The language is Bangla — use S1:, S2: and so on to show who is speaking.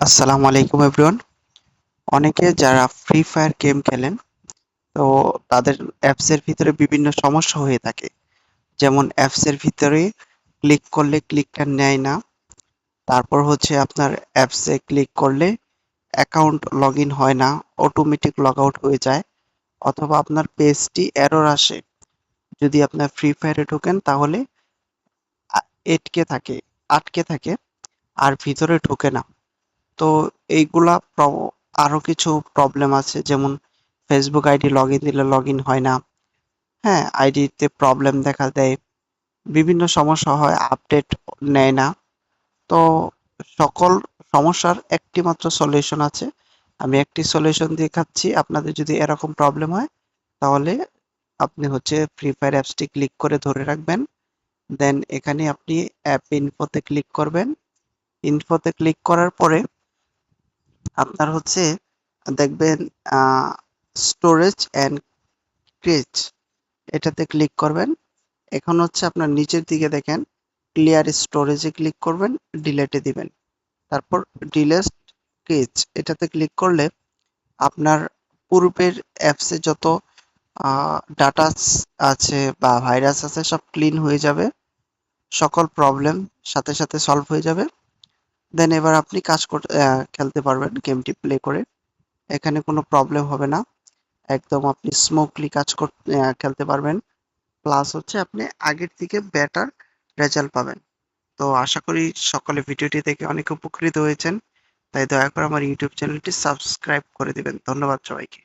S1: আসসালামু আলাইকুম এভরিওয়ান। অনেকে যারা ফ্রি ফায়ার গেম খেলেন, তো তাদের অ্যাপসের ভিতরে বিভিন্ন সমস্যা হয়ে থাকে। যেমন অ্যাপসের ভিতরে ক্লিক করলে ক্লিকটা নেয় না। তারপর হচ্ছে আপনার অ্যাপসে ক্লিক করলে অ্যাকাউন্ট লগ ইন হয় না, অটোমেটিক লগ আউট হয়ে যায়, অথবা আপনার পেজটি এরর আসে। যদি আপনার ফ্রি ফায়ারে ঢোকেন তাহলে এটকে থাকে, আটকে থাকে, আর ভিতরে ঢোকে না। তো এইগুলা আরো কিছু প্রবলেম আছে, যেমন ফেসবুক আইডি লগ ইন দিলে লগ ইন হয় না। হ্যাঁ, আইডিতে প্রবলেম দেখা দেয়, বিভিন্ন সমস্যা হয়, আপডেট নেয় না। তো সকল সমস্যার একটি মাত্র সলিউশন আছে। আমি একটি সলিউশন দেখাচ্ছি। আপনাদের যদি এরকম প্রবলেম হয় তাহলে আপনি হচ্ছে ফ্রি ফায়ার অ্যাপসটি ক্লিক করে ধরে রাখবেন। দেন এখানে আপনি অ্যাপ ইনফোতে ক্লিক করবেন। ইনফোতে ক্লিক করার পরে আপনার হচ্ছে দেখবেন স্টোরেজ অ্যান্ড ক্রেজ, এটাতে ক্লিক করবেন। এখন হচ্ছে আপনার নিচের দিকে দেখেন ক্লিয়ার স্টোরেজে ক্লিক করবেন, ডিলেটে দিবেন। তারপর ডিলেট ক্রেজ এটাতে ক্লিক করলে আপনার পূর্বের অ্যাপসে যত ডাটা আছে বা ভাইরাস আছে সব ক্লিন হয়ে যাবে, সকল প্রবলেম সাথে সাথে সলভ হয়ে যাবে। দেন এবার আপনি খেলতে পারবেন, গেমটি প্লে করে। এখানে কোনো প্রবলেম হবে না, একদম আপনি স্মুথলি খেলতে পারবেন। প্লাস হচ্ছে আপনি আগের থেকে বেটার রেজাল্ট পাবেন। তো আশা করি সকলে ভিডিওটি দেখে অনেক উপকৃত হয়েছেন। তাই দয়া করে আমার ইউটিউব চ্যানেলটি সাবস্ক্রাইব করে দিবেন। ধন্যবাদ সবাইকে।